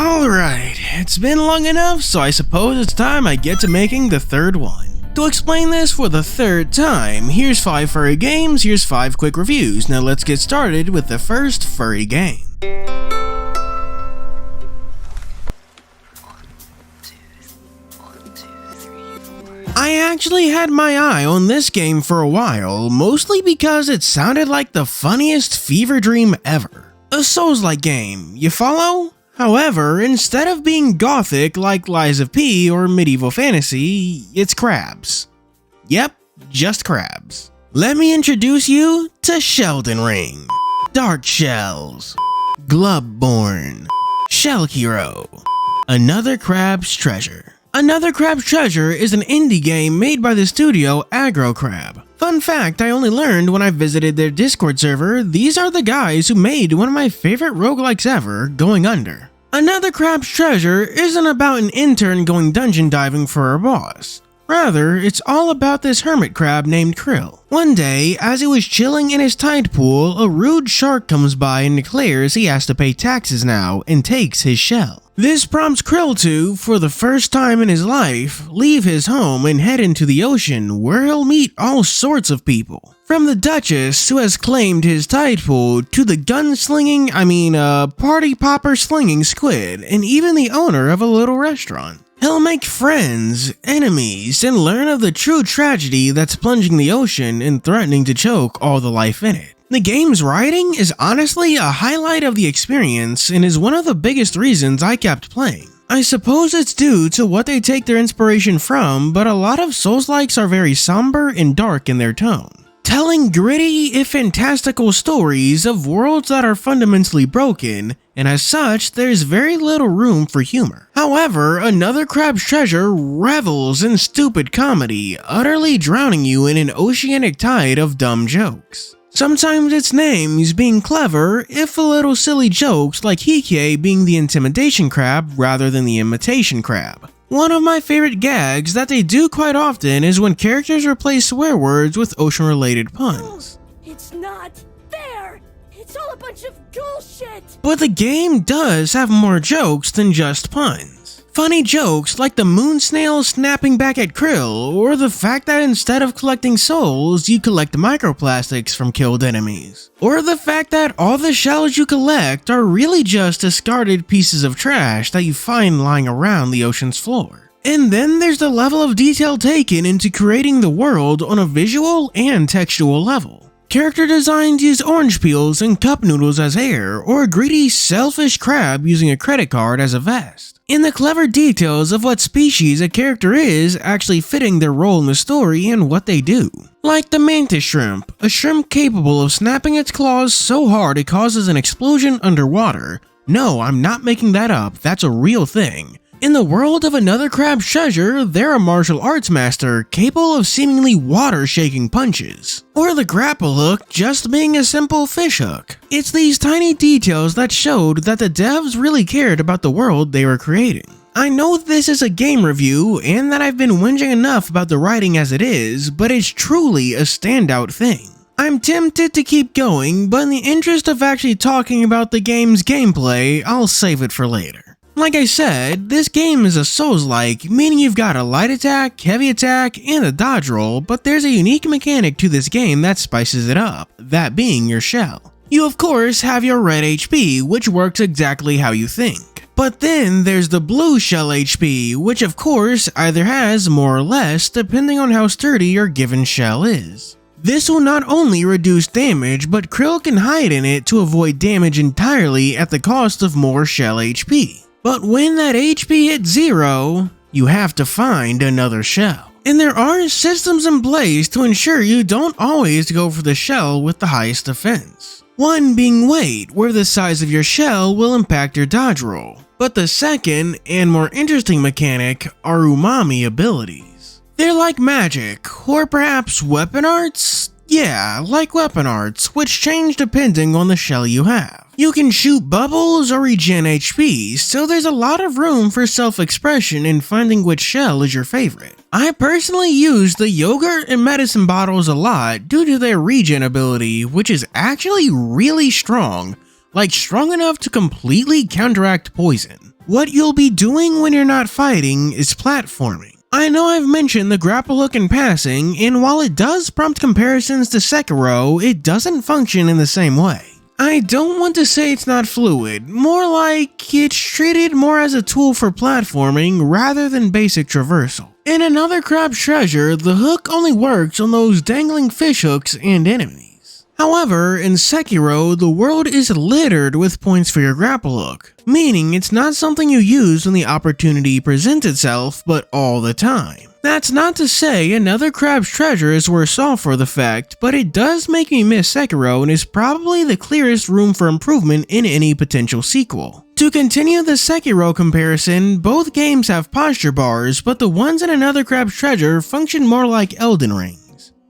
Alright, it's been long enough, so I suppose it's time I get to making the third one. To explain this for the third time, here's 5 furry games, here's 5 quick reviews. Now let's get started with the first furry game. I actually had my eye on this game for a while, mostly because it sounded like the funniest fever dream ever. A Souls-like game, you follow? However, instead of being gothic like Lies of P or medieval fantasy, it's crabs. Yep, just crabs. Let me introduce you to Sheldon Ring, Dark Shells, Glubborn, Shell Hero, Another Crab's Treasure. Another Crab's Treasure is an indie game made by the studio Aggro Crab. Fun fact I only learned when I visited their Discord server, these are the guys who made one of my favorite roguelikes ever, Going Under. Another Crab's Treasure isn't about an intern going dungeon diving for a boss. Rather, it's all about this hermit crab named Krill. One day, as he was chilling in his tide pool, a rude shark comes by and declares he has to pay taxes now and takes his shell. This prompts Krill to, for the first time in his life, leave his home and head into the ocean where he'll meet all sorts of people. From the Duchess, who has claimed his tide pool, to the party popper slinging squid, and even the owner of a little restaurant. He'll make friends, enemies, and learn of the true tragedy that's plunging the ocean and threatening to choke all the life in it. The game's writing is honestly a highlight of the experience and is one of the biggest reasons I kept playing. I suppose it's due to what they take their inspiration from, but a lot of Souls-likes are very somber and dark in their tone, telling gritty, if fantastical stories of worlds that are fundamentally broken, and as such, there's very little room for humor. However, Another Crab's Treasure revels in stupid comedy, utterly drowning you in an oceanic tide of dumb jokes. Sometimes it's names being clever, if a little silly jokes like Hike being the intimidation crab rather than the imitation crab. One of my favorite gags that they do quite often is when characters replace swear words with ocean-related puns. It's not fair! It's all a bunch of bullshit! But the game does have more jokes than just puns. Funny jokes like the moon snail snapping back at Krill, or the fact that instead of collecting souls, you collect microplastics from killed enemies. Or the fact that all the shells you collect are really just discarded pieces of trash that you find lying around the ocean's floor. And then there's the level of detail taken into creating the world on a visual and textual level. Character designs use orange peels and cup noodles as hair, or a greedy, selfish crab using a credit card as a vest. And the clever details of what species a character is actually fitting their role in the story and what they do. Like the mantis shrimp, a shrimp capable of snapping its claws so hard it causes an explosion underwater. No, I'm not making that up, that's a real thing. In the world of Another Crab's Treasure, they're a martial arts master capable of seemingly water-shaking punches. Or the grapple hook just being a simple fish hook. It's these tiny details that showed that the devs really cared about the world they were creating. I know this is a game review and that I've been whinging enough about the writing as it is, but it's truly a standout thing. I'm tempted to keep going, but in the interest of actually talking about the game's gameplay, I'll save it for later. Like I said, this game is a Souls-like, meaning you've got a light attack, heavy attack, and a dodge roll, but there's a unique mechanic to this game that spices it up, that being your shell. You of course have your red HP, which works exactly how you think. But then there's the blue shell HP, which of course either has more or less depending on how sturdy your given shell is. This will not only reduce damage, but Krill can hide in it to avoid damage entirely at the cost of more shell HP. But when that HP hits 0, you have to find another shell. And there are systems in place to ensure you don't always go for the shell with the highest defense. One being weight, where the size of your shell will impact your dodge roll. But the second, and more interesting mechanic, are umami abilities. They're like magic, or perhaps weapon arts? Yeah, like weapon arts, which change depending on the shell you have. You can shoot bubbles or regen HP, so there's a lot of room for self-expression in finding which shell is your favorite. I personally use the yogurt and medicine bottles a lot due to their regen ability, which is actually really strong, like strong enough to completely counteract poison. What you'll be doing when you're not fighting is platforming. I know I've mentioned the grapple hook in passing, and while it does prompt comparisons to Sekiro, it doesn't function in the same way. I don't want to say it's not fluid, more like it's treated more as a tool for platforming rather than basic traversal. In Another Crab's Treasure, the hook only works on those dangling fishhooks and enemies. However, in Sekiro, the world is littered with points for your grapple hook, meaning it's not something you use when the opportunity presents itself, but all the time. That's not to say Another Crab's Treasure is worse off for the fact, but it does make me miss Sekiro and is probably the clearest room for improvement in any potential sequel. To continue the Sekiro comparison, both games have posture bars, but the ones in Another Crab's Treasure function more like Elden Rings.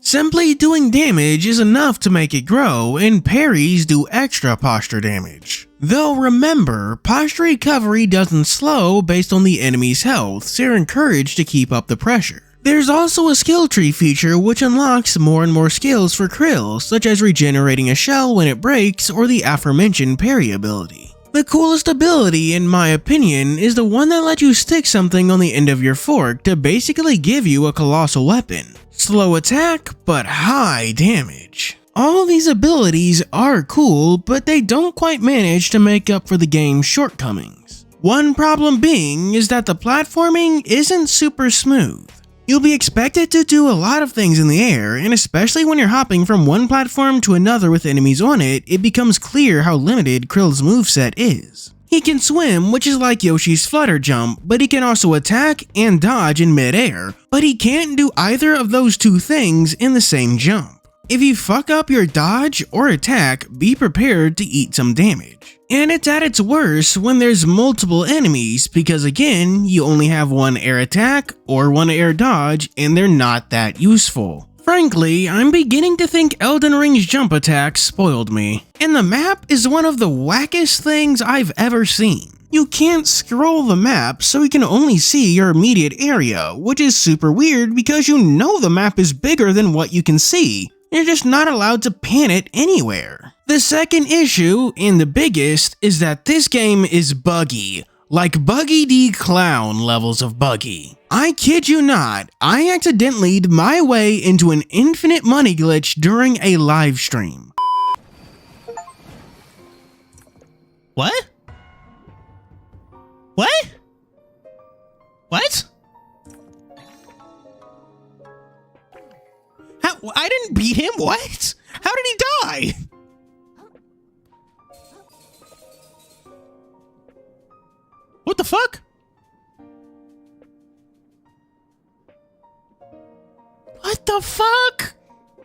Simply doing damage is enough to make it grow, and parries do extra posture damage. Though remember, posture recovery doesn't slow based on the enemy's health, so you're encouraged to keep up the pressure. There's also a skill tree feature which unlocks more and more skills for Krill, such as regenerating a shell when it breaks or the aforementioned parry ability. The coolest ability, in my opinion, is the one that lets you stick something on the end of your fork to basically give you a colossal weapon. Slow attack, but high damage. All these abilities are cool, but they don't quite manage to make up for the game's shortcomings. One problem being is that the platforming isn't super smooth. You'll be expected to do a lot of things in the air, and especially when you're hopping from one platform to another with enemies on it, it becomes clear how limited Krill's moveset is. He can swim, which is like Yoshi's flutter jump, but he can also attack and dodge in mid-air, but he can't do either of those two things in the same jump. If you fuck up your dodge or attack, be prepared to eat some damage. And it's at its worst when there's multiple enemies because again, you only have one air attack or one air dodge and they're not that useful. Frankly, I'm beginning to think Elden Ring's jump attack spoiled me. And the map is one of the wackest things I've ever seen. You can't scroll the map, so you can only see your immediate area, which is super weird because you know the map is bigger than what you can see. You're just not allowed to pan it anywhere. The second issue, and the biggest, is that this game is buggy. Like Buggy D Clown levels of buggy. I kid you not, I accidentally my way into an infinite money glitch during a live stream. What? What? What? How? I didn't beat him, what? How did he die? What the fuck? What the fuck?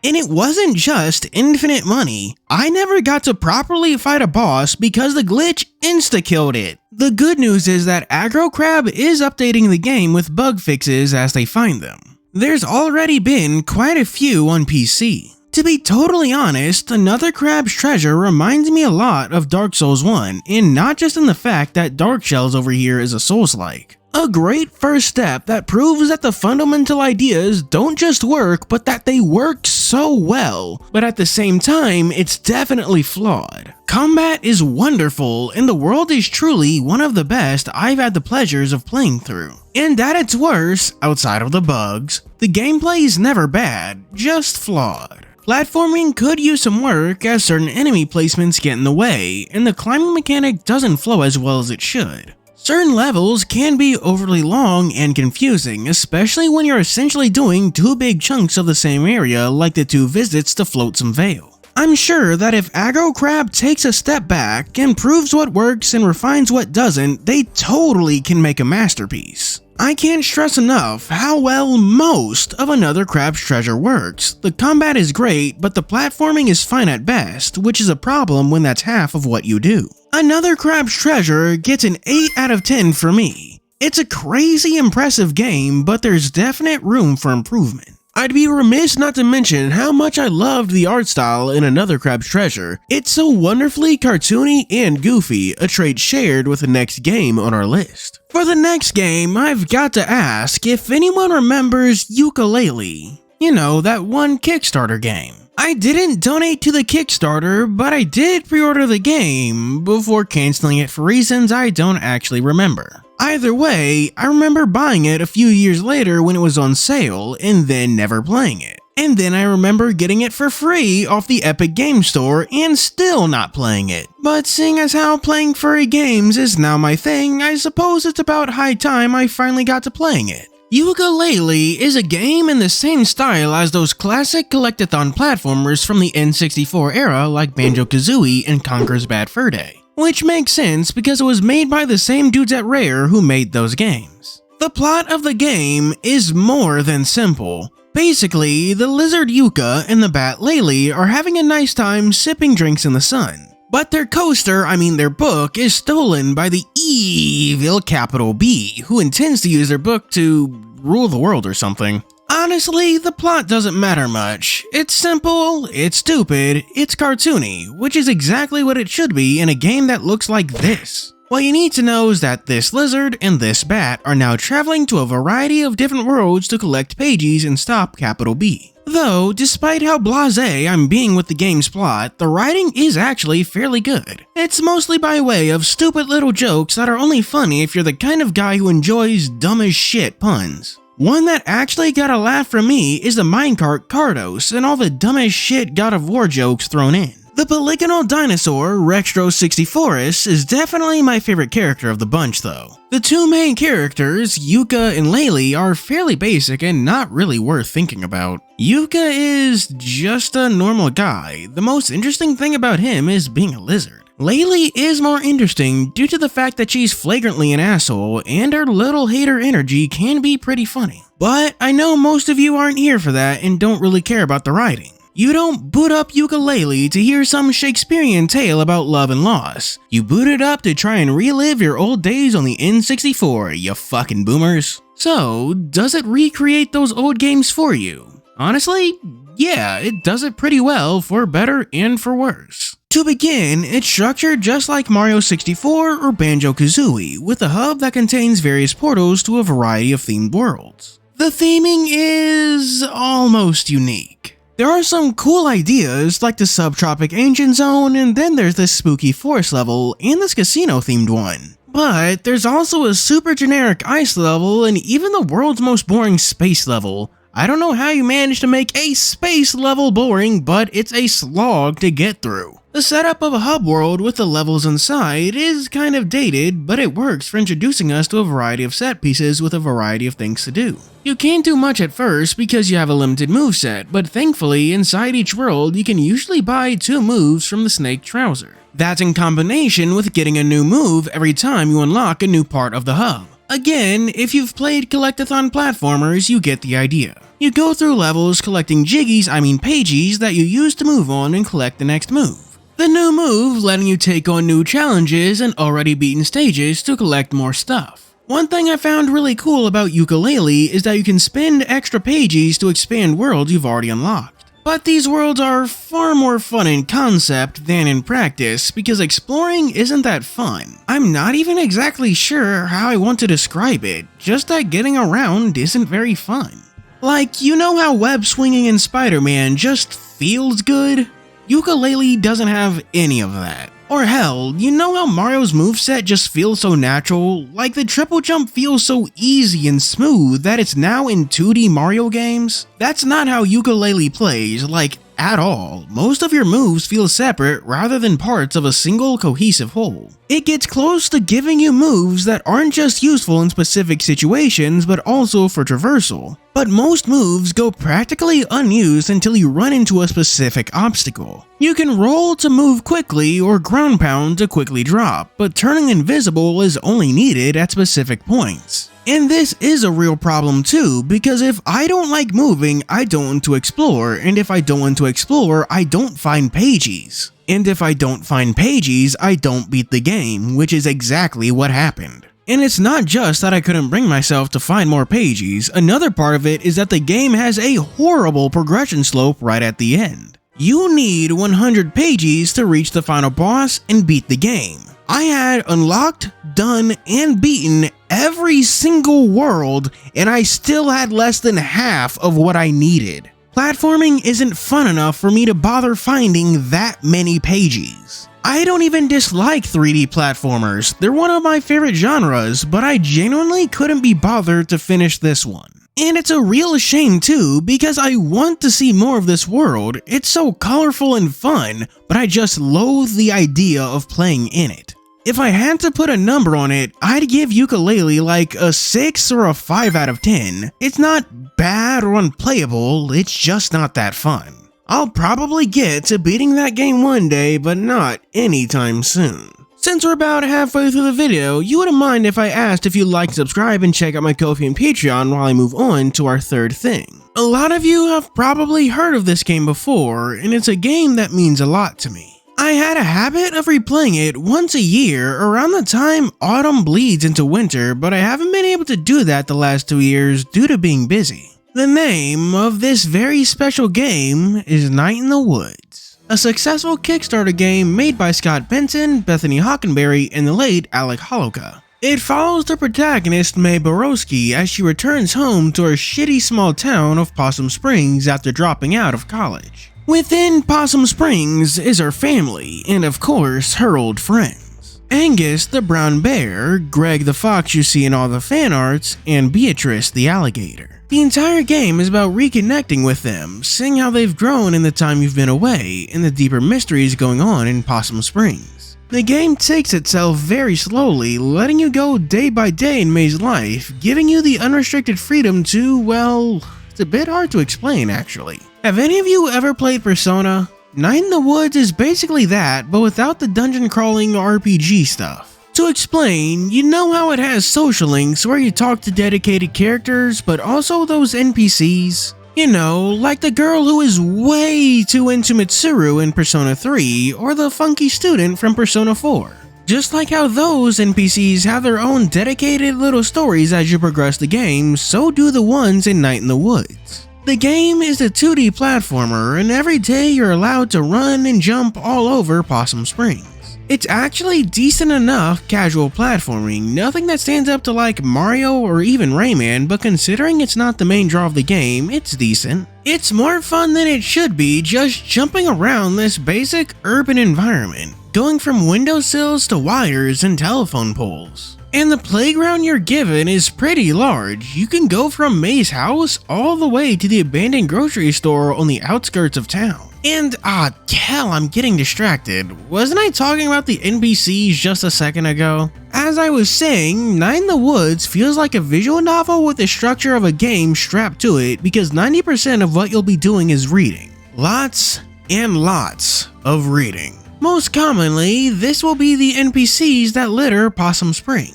And it wasn't just infinite money. I never got to properly fight a boss because the glitch insta-killed it. The good news is that Aggro Crab is updating the game with bug fixes as they find them. There's already been quite a few on PC. To be totally honest, Another Crab's Treasure reminds me a lot of Dark Souls 1, and not just in the fact that Dark Shells over here is a Souls-like. A great first step that proves that the fundamental ideas don't just work, but that they work so well, but at the same time, it's definitely flawed. Combat is wonderful, and the world is truly one of the best I've had the pleasures of playing through. And at its worst, outside of the bugs, the gameplay is never bad, just flawed. Platforming could use some work as certain enemy placements get in the way, and the climbing mechanic doesn't flow as well as it should. Certain levels can be overly long and confusing, especially when you're essentially doing two big chunks of the same area like the two visits to Flotsam Vale. I'm sure that if Aggro Crab takes a step back, improves what works and refines what doesn't, they totally can make a masterpiece. I can't stress enough how well most of Another Crab's Treasure works. The combat is great, but the platforming is fine at best, which is a problem when that's half of what you do. Another Crab's Treasure gets an 8 out of 10 for me. It's a crazy impressive game, but there's definite room for improvement. I'd be remiss not to mention how much I loved the art style in Another Crab's Treasure. It's so wonderfully cartoony and goofy, a trait shared with the next game on our list. For the next game, I've got to ask if anyone remembers Yooka Laylee. You know, that one Kickstarter game. I didn't donate to the Kickstarter, but I did pre-order the game before canceling it for reasons I don't actually remember. Either way, I remember buying it a few years later when it was on sale and then never playing it. And then I remember getting it for free off the Epic Game Store and still not playing it. But seeing as how playing furry games is now my thing, I suppose it's about high time I finally got to playing it. Yooka Laylee is a game in the same style as those classic collectathon platformers from the N64 era like Banjo-Kazooie and Conker's Bad Fur Day. Which makes sense because it was made by the same dudes at Rare who made those games. The plot of the game is more than simple. Basically, the lizard Yooka and the bat Laylee are having a nice time sipping drinks in the sun. But their their book, is stolen by the evil capital B, who intends to use their book to rule the world or something. Honestly, the plot doesn't matter much. It's simple, it's stupid, it's cartoony, which is exactly what it should be in a game that looks like this. What you need to know is that this lizard and this bat are now traveling to a variety of different worlds to collect pages and stop capital B. Though, despite how blasé I'm being with the game's plot, the writing is actually fairly good. It's mostly by way of stupid little jokes that are only funny if you're the kind of guy who enjoys dumb as shit puns. One that actually got a laugh from me is the minecart Cardos and all the dumb as shit God of War jokes thrown in. The polygonal dinosaur, Rextro64us, is definitely my favorite character of the bunch though. The two main characters, Yooka and Laylee, are fairly basic and not really worth thinking about. Yooka is just a normal guy. The most interesting thing about him is being a lizard. Laylee is more interesting due to the fact that she's flagrantly an asshole and her little hater energy can be pretty funny. But I know most of you aren't here for that and don't really care about the writing. You don't boot up Yooka Laylee to hear some Shakespearean tale about love and loss. You boot it up to try and relive your old days on the N64, you fucking boomers. So, does it recreate those old games for you? Honestly, yeah, it does it pretty well for better and for worse. To begin, it's structured just like Mario 64 or Banjo-Kazooie, with a hub that contains various portals to a variety of themed worlds. The theming is almost unique. There are some cool ideas like the subtropic ancient zone, and then there's this spooky forest level and this casino themed one. But there's also a super generic ice level and even the world's most boring space level. I don't know how you managed to make a space level boring, but it's a slog to get through. The setup of a hub world with the levels inside is kind of dated, but it works for introducing us to a variety of set pieces with a variety of things to do. You can't do much at first because you have a limited moveset, but thankfully inside each world you can usually buy 2 moves from the snake trouser. That's in combination with getting a new move every time you unlock a new part of the hub. Again, if you've played collectathon platformers, you get the idea. You go through levels collecting pages that you use to move on and collect the next move. The new move letting you take on new challenges and already beaten stages to collect more stuff. One thing I found really cool about Yooka Laylee is that you can spend extra pages to expand worlds you've already unlocked. But these worlds are far more fun in concept than in practice because exploring isn't that fun. I'm not even exactly sure how I want to describe it, just that getting around isn't very fun. Like, you know how web swinging in Spider-Man just feels good? Yooka Laylee doesn't have any of that. Or hell, you know how Mario's moveset just feels so natural? Like the triple jump feels so easy and smooth that it's now in 2D Mario games? That's not how Yooka Laylee plays, like at all. Most of your moves feel separate rather than parts of a single cohesive whole. It gets close to giving you moves that aren't just useful in specific situations but also for traversal. But most moves go practically unused until you run into a specific obstacle. You can roll to move quickly or ground pound to quickly drop, but turning invisible is only needed at specific points. And this is a real problem too, because if I don't like moving, I don't want to explore, and if I don't want to explore, I don't find pages. And if I don't find pages, I don't beat the game, which is exactly what happened. And it's not just that I couldn't bring myself to find more pages, another part of it is that the game has a horrible progression slope right at the end. You need 100 pages to reach the final boss and beat the game. I had unlocked, done, and beaten every single world, and I still had less than half of what I needed. Platforming isn't fun enough for me to bother finding that many pages. I don't even dislike 3D platformers, they're one of my favorite genres, but I genuinely couldn't be bothered to finish this one. And it's a real shame too, because I want to see more of this world, it's so colorful and fun, but I just loathe the idea of playing in it. If I had to put a number on it, I'd give Yooka Laylee like a 6 or a 5 out of 10. It's not bad or unplayable, it's just not that fun. I'll probably get to beating that game one day, but not anytime soon. Since we're about halfway through the video, you wouldn't mind if I asked if you'd like to subscribe and check out my Ko-fi and Patreon while I move on to our third thing. A lot of you have probably heard of this game before, and it's a game that means a lot to me. I had a habit of replaying it once a year around the time autumn bleeds into winter, but I haven't been able to do that the last 2 years due to being busy. The name of this very special game is Night in the Woods, a successful Kickstarter game made by Scott Benson, Bethany Hockenberry, and the late Alec Holowka. It follows the protagonist Mae Borowski as she returns home to her shitty small town of Possum Springs after dropping out of college. Within Possum Springs is her family, and of course, her old friends. Angus the brown bear, Greg the fox you see in all the fan arts, and Beatrice the alligator. The entire game is about reconnecting with them, seeing how they've grown in the time you've been away, and the deeper mysteries going on in Possum Springs. The game takes itself very slowly, letting you go day by day in Mae's life, giving you the unrestricted freedom to, well, it's a bit hard to explain actually. Have any of you ever played Persona? Night in the Woods is basically that, but without the dungeon crawling RPG stuff. To explain, you know how it has social links where you talk to dedicated characters, but also those NPCs? You know, like the girl who is way too into Mitsuru in Persona 3, or the funky student from Persona 4. Just like how those NPCs have their own dedicated little stories as you progress the game, so do the ones in Night in the Woods. The game is a 2D platformer, and every day you're allowed to run and jump all over Possum Springs. It's actually decent enough casual platforming, nothing that stands up to like Mario or even Rayman, but considering it's not the main draw of the game, it's decent. It's more fun than it should be just jumping around this basic urban environment, going from windowsills to wires and telephone poles. And the playground you're given is pretty large. You can go from Mae's house all the way to the abandoned grocery store on the outskirts of town. And hell, I'm getting distracted. Wasn't I talking about the NPCs just a second ago? As I was saying, Night in the Woods feels like a visual novel with the structure of a game strapped to it because 90% of what you'll be doing is reading. Lots and lots of reading. Most commonly, this will be the NPCs that litter Possum Springs.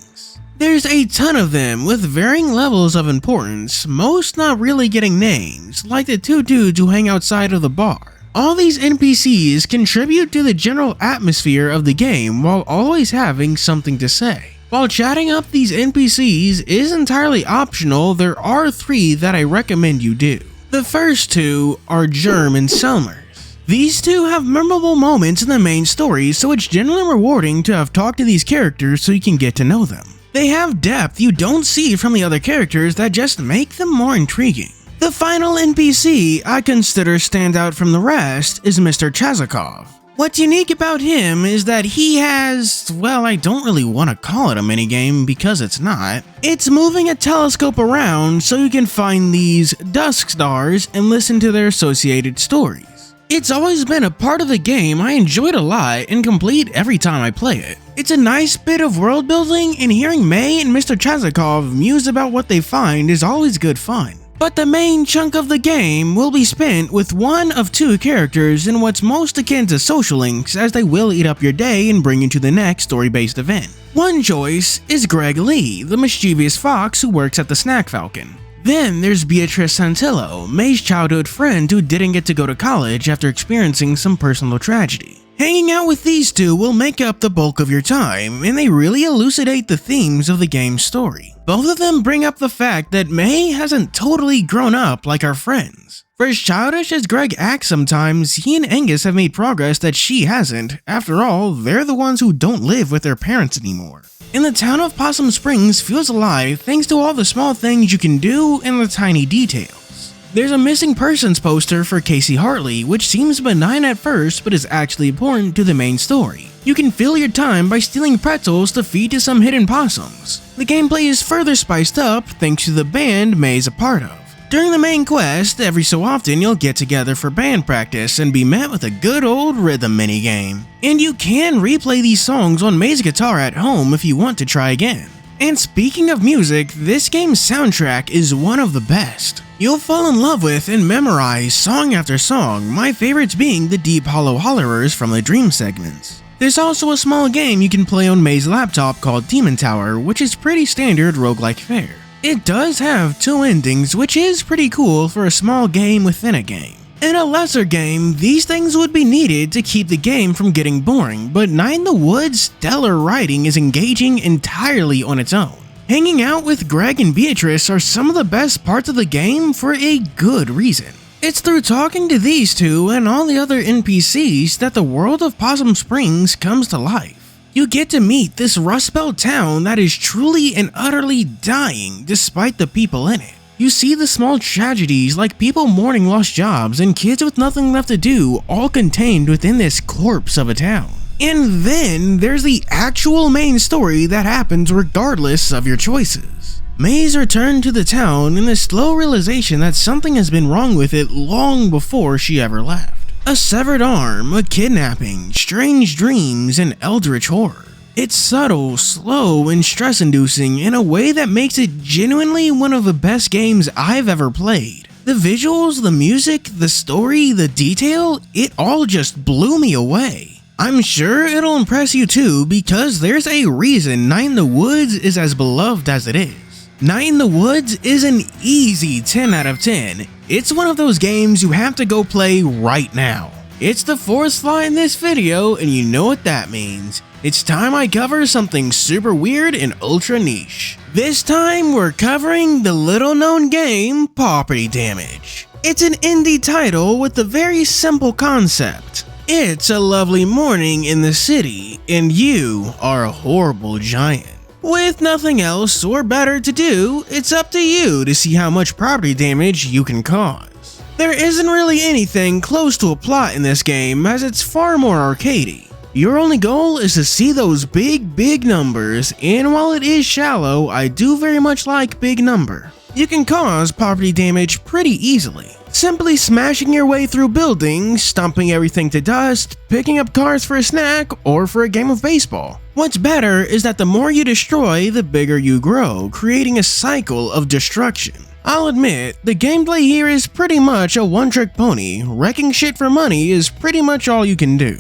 There's a ton of them with varying levels of importance, most not really getting names, like the two dudes who hang outside of the bar. All these NPCs contribute to the general atmosphere of the game while always having something to say. While chatting up these NPCs is entirely optional, there are 3 that I recommend you do. The first 2 are Germ and Selmer. These 2 have memorable moments in the main story, so it's generally rewarding to have talked to these characters so you can get to know them. They have depth you don't see from the other characters that just make them more intriguing. The final NPC I consider stand out from the rest is Mr. Chazakov. What's unique about him is that he has, well, I don't really want to call it a minigame because it's not. It's moving a telescope around so you can find these dusk stars and listen to their associated stories. It's always been a part of the game I enjoyed a lot and complete every time I play it. It's a nice bit of world building, and hearing Mae and Mr. Chazakov muse about what they find is always good fun. But the main chunk of the game will be spent with one of 2 characters in what's most akin to social links, as they will eat up your day and bring you to the next story-based event. One choice is Greg Lee, the mischievous fox who works at the Snack Falcon. Then there's Beatrice Santillo, Mae's childhood friend who didn't get to go to college after experiencing some personal tragedy. Hanging out with these 2 will make up the bulk of your time, and they really elucidate the themes of the game's story. Both of them bring up the fact that Mae hasn't totally grown up like our friends. For as childish as Greg acts sometimes, he and Angus have made progress that she hasn't. After all, they're the ones who don't live with their parents anymore. And the town of Possum Springs feels alive thanks to all the small things you can do and the tiny details. There's a missing persons poster for Casey Hartley, which seems benign at first but is actually important to the main story. You can fill your time by stealing pretzels to feed to some hidden possums. The gameplay is further spiced up thanks to the band May is a part of. During the main quest, every so often you'll get together for band practice and be met with a good old rhythm minigame. And you can replay these songs on May's guitar at home if you want to try again. And speaking of music, this game's soundtrack is one of the best. You'll fall in love with and memorize song after song, my favorites being the deep hollow hollowers from the dream segments. There's also a small game you can play on May's laptop called Demon Tower, which is pretty standard roguelike fare. It does have 2 endings, which is pretty cool for a small game within a game. In a lesser game, these things would be needed to keep the game from getting boring, but Night in the Woods' stellar writing is engaging entirely on its own. Hanging out with Greg and Beatrice are some of the best parts of the game for a good reason. It's through talking to these two and all the other NPCs that the world of Possum Springs comes to life. You get to meet this Rust Belt town that is truly and utterly dying despite the people in it. You see the small tragedies like people mourning lost jobs and kids with nothing left to do all contained within this corpse of a town. And then there's the actual main story that happens regardless of your choices. May's return to the town and the slow realization that something has been wrong with it long before she ever left. A severed arm, a kidnapping, strange dreams, and eldritch horror. It's subtle, slow, and stress-inducing in a way that makes it genuinely one of the best games I've ever played. The visuals, the music, the story, the detail, it all just blew me away. I'm sure it'll impress you too because there's a reason Night in the Woods is as beloved as it is. Night in the Woods is an easy 10 out of 10. It's one of those games you have to go play right now. It's the 4th slot in this video and you know what that means. It's time I cover something super weird and ultra niche. This time we're covering the little known game Pawperty Damage. It's an indie title with a very simple concept. It's a lovely morning in the city and you are a horrible giant. With nothing else or better to do, it's up to you to see how much property damage you can cause. There isn't really anything close to a plot in this game as it's far more arcadey. Your only goal is to see those big numbers, and while it is shallow, I do very much like big number. You can cause property damage pretty easily. Simply smashing your way through buildings, stomping everything to dust, picking up cars for a snack, or for a game of baseball. What's better is that the more you destroy, the bigger you grow, creating a cycle of destruction. I'll admit, the gameplay here is pretty much a one-trick pony. Wrecking shit for money is pretty much all you can do.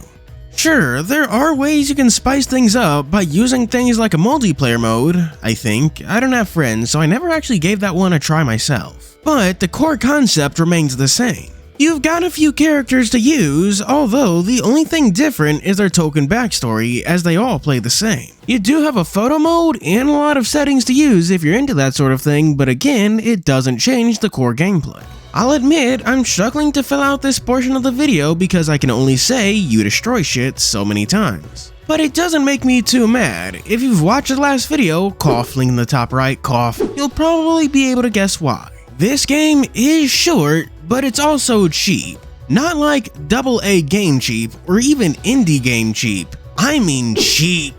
Sure, there are ways you can spice things up by using things like a multiplayer mode, I think. I don't have friends, so I never actually gave that one a try myself. But the core concept remains the same. You've got a few characters to use, although the only thing different is their token backstory, as they all play the same. You do have a photo mode and a lot of settings to use if you're into that sort of thing, but again, it doesn't change the core gameplay. I'll admit, I'm struggling to fill out this portion of the video because I can only say you destroy shit so many times. But it doesn't make me too mad. If you've watched the last video, cough link in the top right, cough, you'll probably be able to guess why. This game is short, but it's also cheap. Not like AA game cheap or even indie game cheap. I mean cheap.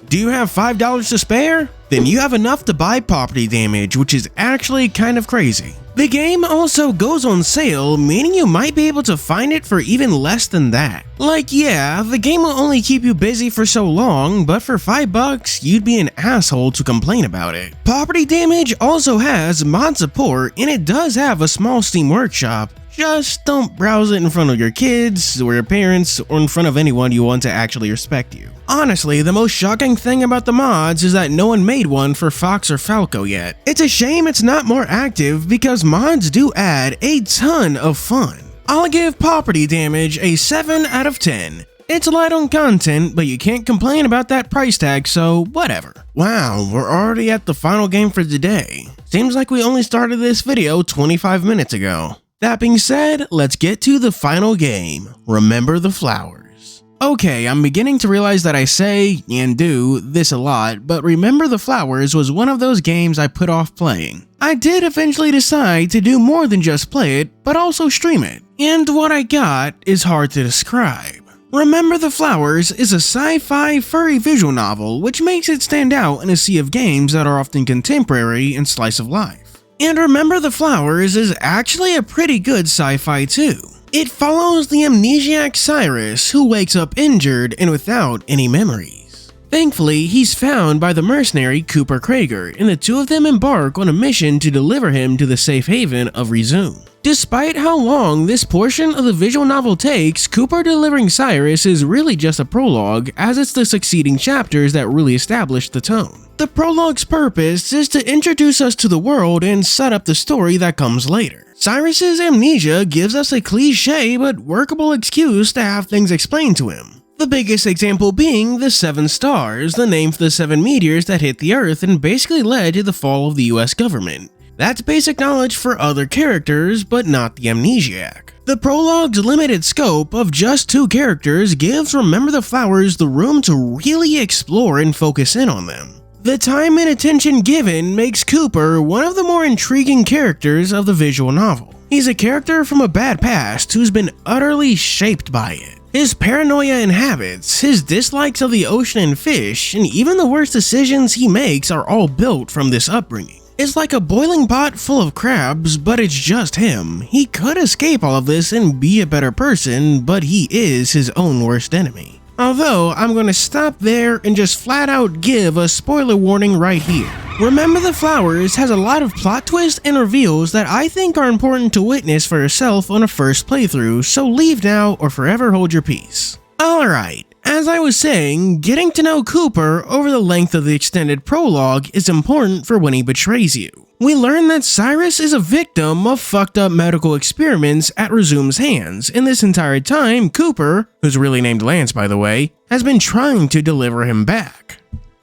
Do you have $5 to spare? Then you have enough to buy Pawperty Damage, which is actually kind of crazy. The game also goes on sale, meaning you might be able to find it for even less than that. Like yeah, the game will only keep you busy for so long, but for $5 you'd be an asshole to complain about it. Pawperty Damage also has mod support and it does have a small Steam workshop. Just don't browse it in front of your kids or your parents or in front of anyone you want to actually respect you. Honestly, the most shocking thing about the mods is that no one made one for Fox or Falco yet. It's a shame it's not more active because mods do add a ton of fun. I'll give Pawperty Damage a 7 out of 10. It's light on content, but you can't complain about that price tag, so whatever. Wow, we're already at the final game for today. Seems like we only started this video 25 minutes ago. That being said, let's get to the final game, Remember the Flowers. Okay, I'm beginning to realize that I say and do this a lot, but Remember the Flowers was one of those games I put off playing. I did eventually decide to do more than just play it, but also stream it, and what I got is hard to describe. Remember the Flowers is a sci-fi furry visual novel, which makes it stand out in a sea of games that are often contemporary and slice of life. And Remember the Flowers is actually a pretty good sci-fi too. It follows the amnesiac Cyrus, who wakes up injured and without any memories. Thankfully, he's found by the mercenary Cooper Krager, and the two of them embark on a mission to deliver him to the safe haven of Resume. Despite how long this portion of the visual novel takes, Cooper delivering Cyrus is really just a prologue, as it's the succeeding chapters that really establish the tone. The prologue's purpose is to introduce us to the world and set up the story that comes later. Cyrus's amnesia gives us a cliche but workable excuse to have things explained to him. The biggest example being the 7 stars, the name for the 7 meteors that hit the Earth and basically led to the fall of the US government. That's basic knowledge for other characters, but not the amnesiac. The prologue's limited scope of just 2 characters gives Remember the Flowers the room to really explore and focus in on them. The time and attention given makes Cooper one of the more intriguing characters of the visual novel. He's a character from a bad past who's been utterly shaped by it. His paranoia and habits, his dislikes of the ocean and fish, and even the worst decisions he makes are all built from this upbringing. It's like a boiling pot full of crabs, but it's just him. He could escape all of this and be a better person, but he is his own worst enemy. Although, I'm gonna stop there and just flat out give a spoiler warning right here. Remember the Flowers has a lot of plot twists and reveals that I think are important to witness for yourself on a first playthrough, so leave now or forever hold your peace. Alright, as I was saying, getting to know Cooper over the length of the extended prologue is important for when he betrays you. We learn that Cyrus is a victim of fucked up medical experiments at Resume's hands, and this entire time, Cooper, who's really named Lance by the way, has been trying to deliver him back.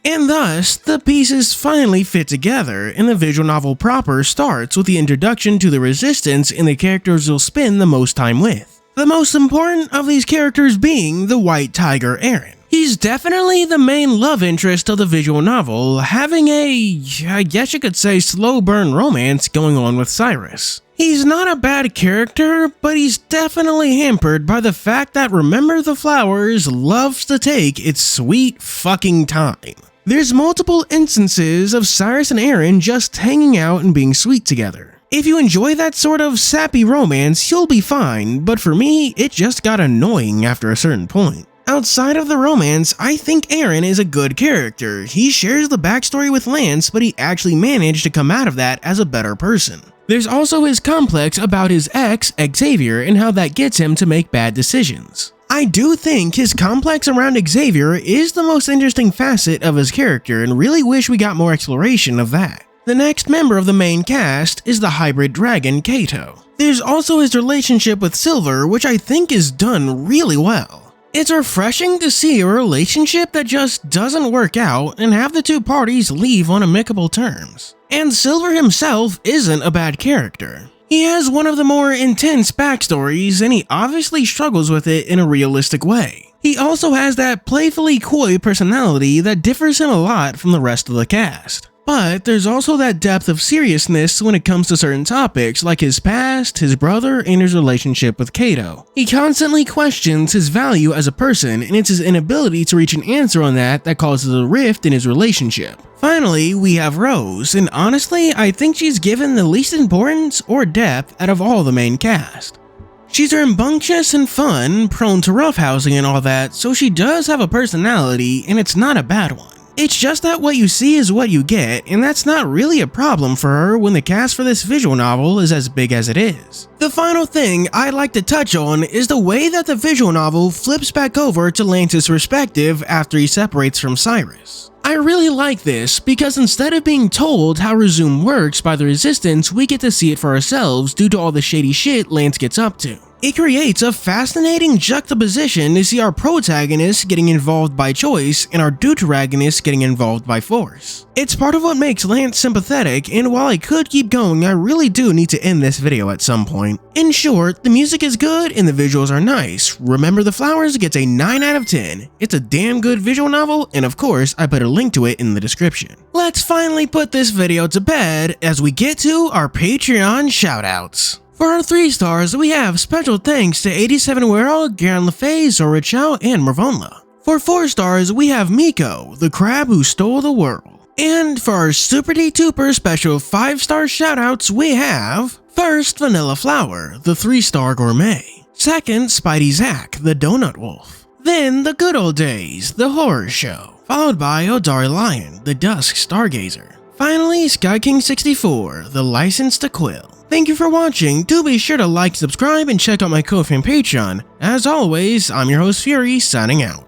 And thus, the pieces finally fit together, and the visual novel proper starts with the introduction to the Resistance and the characters you'll spend the most time with. The most important of these characters being the White Tiger Aaron. He's definitely the main love interest of the visual novel, having a, I guess you could say, slow burn romance going on with Cyrus. He's not a bad character, but he's definitely hampered by the fact that Remember the Flowers loves to take its sweet fucking time. There's multiple instances of Cyrus and Aaron just hanging out and being sweet together. If you enjoy that sort of sappy romance, you'll be fine, but for me, it just got annoying after a certain point. Outside of the romance, I think Aaron is a good character. He shares the backstory with Lance, but he actually managed to come out of that as a better person. There's also his complex about his ex, Xavier, and how that gets him to make bad decisions. I do think his complex around Xavier is the most interesting facet of his character and really wish we got more exploration of that. The next member of the main cast is the hybrid dragon, Kato. There's also his relationship with Silver, which I think is done really well. It's refreshing to see a relationship that just doesn't work out and have the two parties leave on amicable terms. And Silver himself isn't a bad character. He has one of the more intense backstories and he obviously struggles with it in a realistic way. He also has that playfully coy personality that differs him a lot from the rest of the cast. But there's also that depth of seriousness when it comes to certain topics like his past, his brother, and his relationship with Kato. He constantly questions his value as a person, and it's his inability to reach an answer on that causes a rift in his relationship. Finally, we have Rose, and honestly, I think she's given the least importance or depth out of all the main cast. She's rambunctious and fun, prone to roughhousing and all that, so she does have a personality, and it's not a bad one. It's just that what you see is what you get, and that's not really a problem for her when the cast for this visual novel is as big as it is. The final thing I'd like to touch on is the way that the visual novel flips back over to Lance's perspective after he separates from Cyrus. I really like this because instead of being told how Resume works by the Resistance, we get to see it for ourselves due to all the shady shit Lance gets up to. It creates a fascinating juxtaposition to see our protagonist getting involved by choice and our deuteragonist getting involved by force. It's part of what makes Lance sympathetic, and while I could keep going, I really do need to end this video at some point. In short, the music is good and the visuals are nice. Remember the Flowers gets a 9 out of 10. It's a damn good visual novel, and of course, I put a link to it in the description. Let's finally put this video to bed as we get to our Patreon shoutouts. For our 3 stars, we have special thanks to 87 World, Garen LaFay, Zora Chow, and Mervonla. For 4 stars, we have Miko, the crab who stole the world. And for our Super D-Tuper special 5-star shoutouts, we have first, Vanilla Flower, the 3-star gourmet. Second, Spidey Zack, the donut wolf. Then, The Good Old Days, the horror show. Followed by Odari Lion, the dusk stargazer. Finally, SkyKing64, the license to quill. Thank you for watching. Do be sure to like, subscribe, and check out my Ko-fi and Patreon. As always, I'm your host Fuuri, signing out.